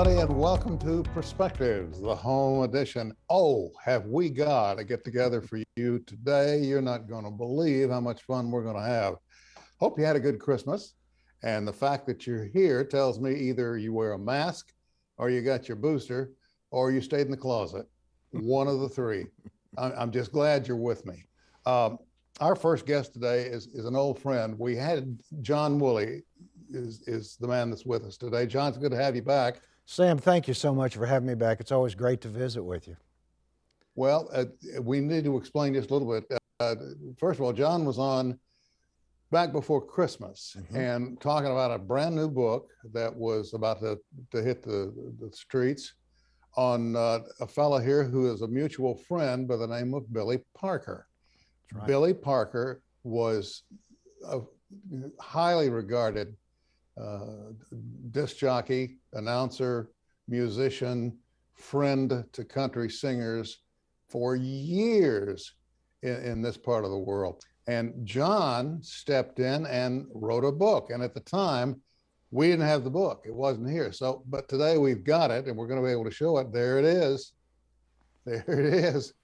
everybody, and welcome to Perspectives, the home edition. Oh, have we got a get together for you today? You're not going to believe how much fun we're going to have. Hope you had a good Christmas. And the fact that you're here tells me either you wear a mask, or you got your booster, or you stayed in the closet. One of the three. I'm just glad you're with me. Our first guest today is an old friend. We had John Wooley is the man that's with us today. John, it's good to have you back. Sam, thank you so much for having me back. It's always great to visit with you. Well, we need to explain just a little bit. First of all, John was on back before Christmas and talking about a brand new book that was about to hit the streets on a fellow here who is a mutual friend by the name of Billy Parker. That's right. Billy Parker was a highly regarded disc jockey, announcer, musician, friend to country singers for years in this part of the world. And John stepped in and wrote a book. And at the time, we didn't have the book. It wasn't here. So, but today we've got it and we're going to be able to show it. There it is. There it is.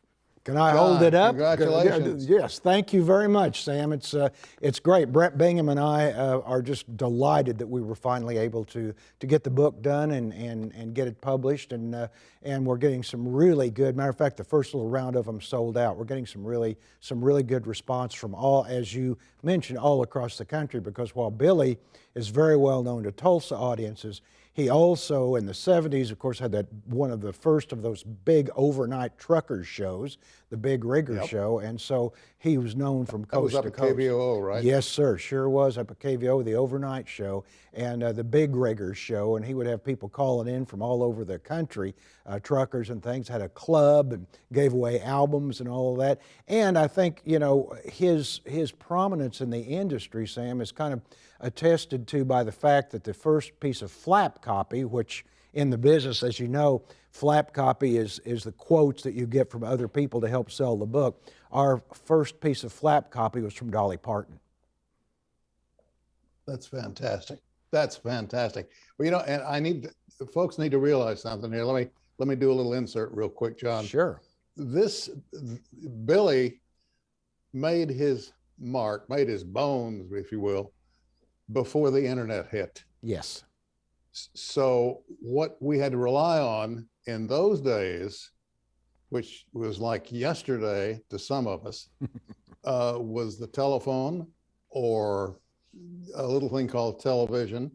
Can I hold it up? Congratulations. Yes, thank you very much, Sam. It's great. Brett Bingham and I are just delighted that we were finally able to get the book done and get it published, and we're getting some really good. Matter of fact, the first little round of them sold out. We're getting some really good response from all, as you mentioned, all across the country. Because while Billy is very well known to Tulsa audiences, he also, in the 70s, of course, had one of the first of those big overnight truckers shows, the Big Rigger Show, and so he was known from coast to coast. That was up at KVOO, right? Yes, sir, sure was up at KVOO, the overnight show, and the Big Rigger Show, and he would have people calling in from all over the country, truckers and things, had a club and gave away albums and all of that. And I think, you know, his prominence in the industry, Sam, is kind of attested to by the fact that the first piece of flap copy, which in the business, as you know, flap copy is the quotes that you get from other people to help sell the book. Our first piece of flap copy was from Dolly Parton. That's fantastic. That's fantastic. Well, you know, and folks need to realize something here. Let me do a little insert real quick, John. Sure. Billy made his mark, made his bones, if you will, before the internet hit. Yes. So what we had to rely on in those days, which was like yesterday to some of us, was the telephone, or a little thing called television,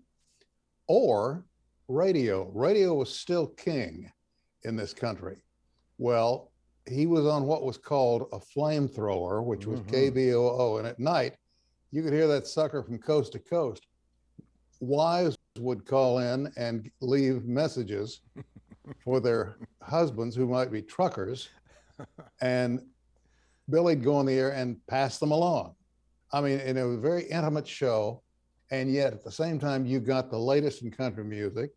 or radio. Radio was still king in this country. Well, he was on what was called a flamethrower, which was KVOO, and at night, you could hear that sucker from coast to coast. Wives would call in and leave messages for their husbands who might be truckers, and Billy'd go on the air and pass them along. I mean, and it was a very intimate show, and yet at the same time, you got the latest in country music.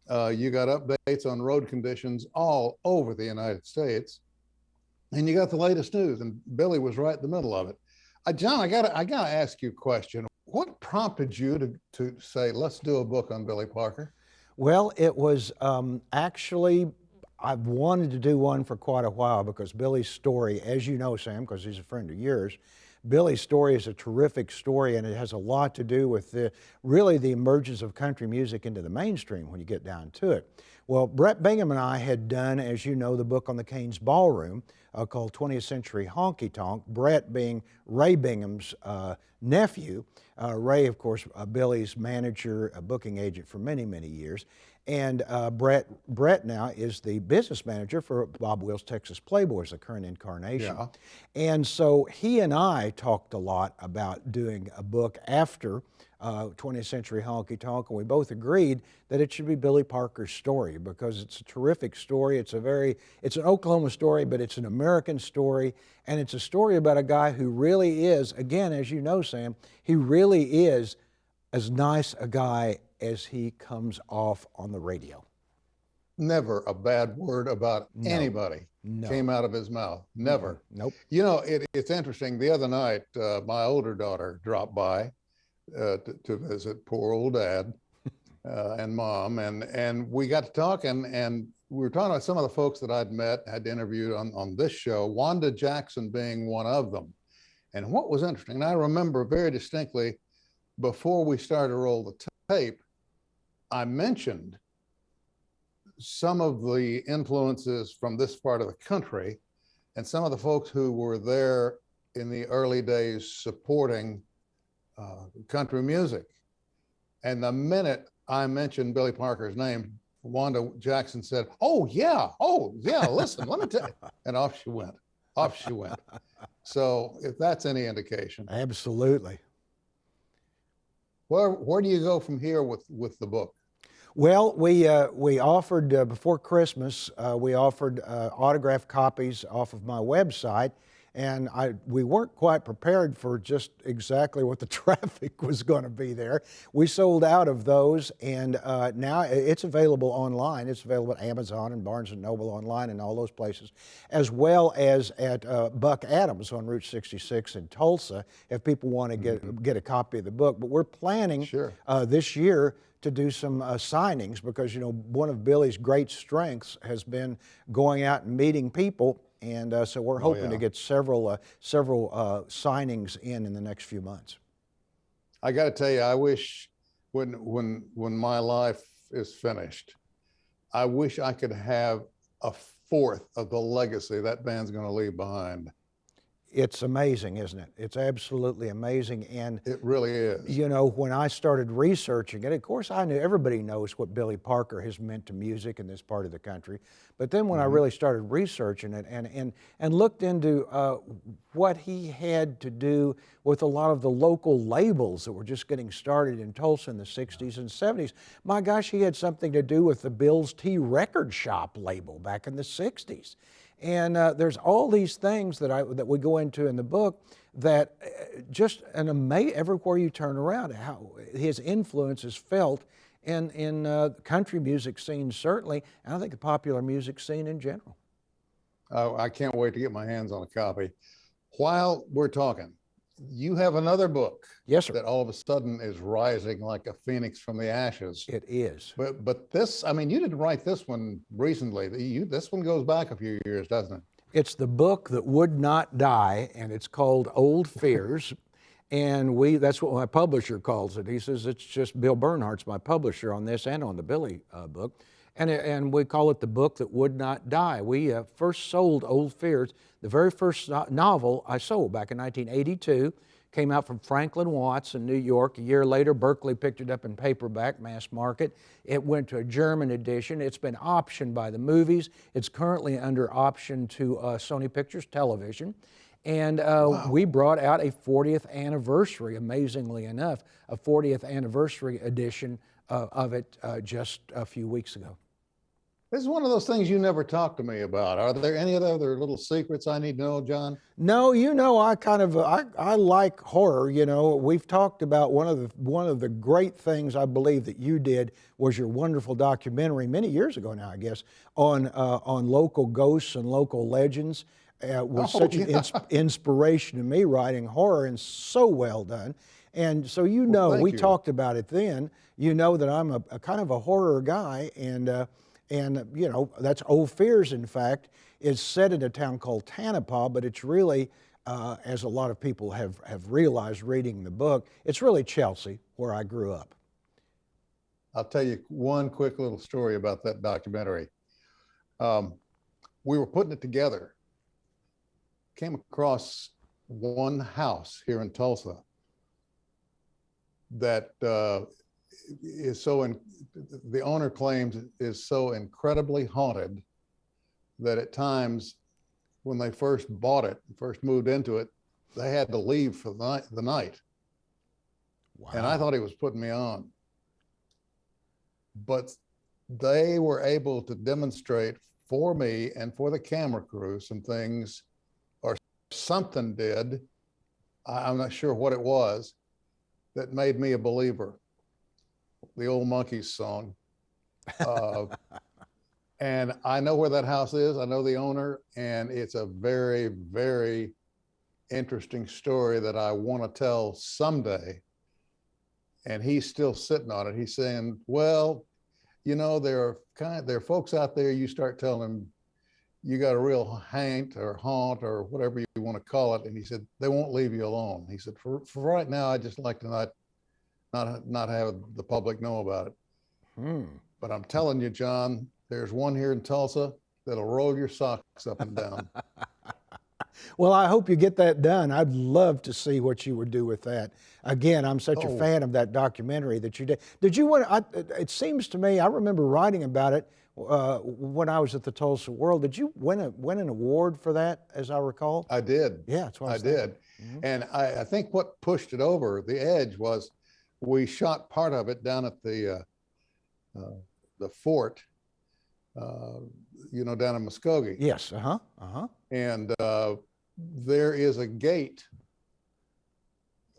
You got updates on road conditions all over the United States, and you got the latest news, and Billy was right in the middle of it. John, I gotta ask you a question. What prompted you to say, let's do a book on Billy Parker? Well, it was actually, I've wanted to do one for quite a while, because Billy's story, as you know, Sam, because he's a friend of yours, Billy's story is a terrific story, and it has a lot to do with really the emergence of country music into the mainstream when you get down to it. Well, Brett Bingham and I had done, as you know, the book on the Cain's Ballroom called 20th Century Honky Tonk, Brett being Ray Bingham's nephew. Ray, of course, Billy's manager, a booking agent for many, many years. And Brett now is the business manager for Bob Wills' Texas Playboys, the current incarnation. Yeah. And so he and I talked a lot about doing a book after 20th Century Honky Tonk, and we both agreed that it should be Billy Parker's story, because it's a terrific story. It's an Oklahoma story, but it's an American story, and it's a story about a guy who really is, again, as you know, Sam, he really is as nice a guy as he comes off on the radio. Never a bad word about anybody came out of his mouth. Never. Nope. You know, it's interesting. The other night, my older daughter dropped by to visit poor old Dad, and Mom, and we got to talking, and we were talking about some of the folks that I'd met, had interviewed on this show, Wanda Jackson being one of them. And what was interesting, and I remember very distinctly, before we started to roll the tape, I mentioned some of the influences from this part of the country and some of the folks who were there in the early days supporting country music. And the minute I mentioned Billy Parker's name, Wanda Jackson said, oh yeah, listen, let me tell you. And off she went. So if that's any indication. Absolutely. Where do you go from here with the book? Well, we offered, before Christmas, we offered autographed copies off of my website, and we weren't quite prepared for just exactly what the traffic was going to be there. We sold out of those, and now it's available online. It's available at Amazon and Barnes & Noble online and all those places, as well as at Buck Adams on Route 66 in Tulsa, if people want to get a copy of the book. But we're planning this year to do some signings, because, you know, one of Billy's great strengths has been going out and meeting people, and so we're hoping to get several signings in the next few months. I got to tell you, I wish when my life is finished, I wish I could have a fourth of the legacy that band's going to leave behind. It's amazing, isn't it? It's absolutely amazing. And it really is. You know, when I started researching it, of course, I knew everybody knows what Billy Parker has meant to music in this part of the country. But then when I really started researching it and looked into what he had to do with a lot of the local labels that were just getting started in Tulsa in the 60s and 70s, my gosh, he had something to do with the Bill's Tea Record Shop label back in the 60s. And there's all these things that we go into in the book that just everywhere you turn around, how his influence is felt in the country music scene certainly, and I think the popular music scene in general. Oh, I can't wait to get my hands on a copy. While we're talking, you have another book. Yes, sir. That all of a sudden is rising like a phoenix from the ashes. It is. But this, I mean, you didn't write this one recently. This one goes back a few years, doesn't it? It's the book that would not die, and it's called Old Fears. And that's what my publisher calls it. He says it's just Bill Bernhardt's my publisher on this and on the Billy book. And we call it the book that would not die. We first sold Old Fears. The very first novel I sold back in 1982 came out from Franklin Watts in New York. A year later, Berkeley picked it up in paperback, mass market. It went to a German edition. It's been optioned by the movies. It's currently under option to Sony Pictures Television. And we brought out a 40th anniversary, amazingly enough, a 40th anniversary edition of it just a few weeks ago. This is one of those things you never talk to me about. Are there any other little secrets I need to know, John? No, you know, I like horror. You know, we've talked about one of the great things I believe that you did was your wonderful documentary many years ago now, I guess, on local ghosts and local legends. Was such an inspiration to me writing horror, and so well done. And so we talked about it then. You know that I'm a kind of a horror guy, and you know, that's Old Fears, in fact, is set in a town called Tonopah, but it's really, as a lot of people have realized reading the book, it's really Chelsea, where I grew up. I'll tell you one quick little story about that documentary. We were putting it together, came across one house here in Tulsa that is the owner claims is so incredibly haunted that at times when they first bought it, first moved into it, they had to leave for the night. Wow. And I thought he was putting me on. But they were able to demonstrate for me and for the camera crew some things, or something did, I'm not sure what it was, that made me a believer. The Old Monkeys song. And I know where that house is. I know the owner, and it's a very, very interesting story that I want to tell someday. and he's still sitting on it. He's saying, well, you know, there are folks out there, you start telling them you got a real haunt or whatever you want to call it. And he said, they won't leave you alone. He said, for right now, I just like to not have the public know about it. But I'm telling you, John, there's one here in Tulsa that'll roll your socks up and down. Well, I hope you get that done. I'd love to see what you would do with that. Again, I'm such a fan of that documentary that you did. Did you win? It seems to me, I remember writing about it when I was at the Tulsa World. Did you win an award for that, as I recall? I did. Yeah, that's what I did. And I think what pushed it over the edge was we shot part of it down at the fort, you know, down in Muskogee. Yes. And there is a gate,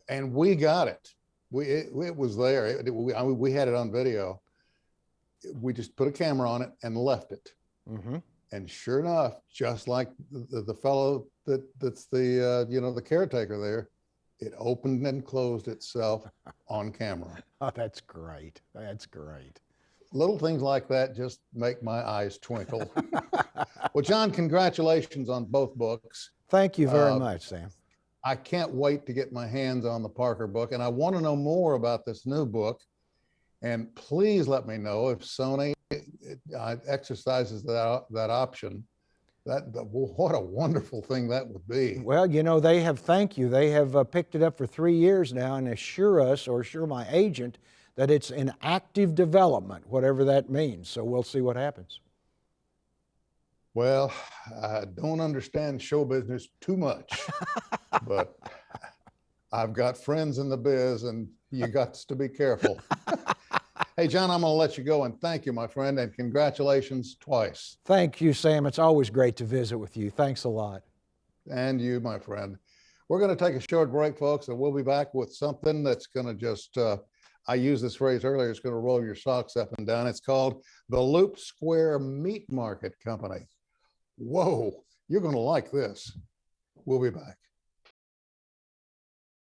and we got it. It was there. We had it on video. We just put a camera on it and left it. And sure enough, just like the fellow that's the you know, the caretaker there, it opened and closed itself on camera. Oh, that's great. That's great. Little things like that just make my eyes twinkle. Well, John, congratulations on both books. Thank you very much, Sam. I can't wait to get my hands on the Parker book, and I want to know more about this new book. And please let me know if Sony exercises that option. What a wonderful thing that would be. Well, you know, they have picked it up for 3 years now and assure my agent that it's in active development, whatever that means. So we'll see what happens. Well, I don't understand show business too much, but I've got friends in the biz, and you got to be careful. Hey, John, I'm going to let you go, and thank you, my friend, and congratulations twice. Thank you, Sam. It's always great to visit with you. Thanks a lot. And you, my friend. We're going to take a short break, folks, and we'll be back with something that's going to just, I used this phrase earlier, it's going to roll your socks up and down. It's called the Loop Square Meat Market Company. Whoa, you're going to like this. We'll be back.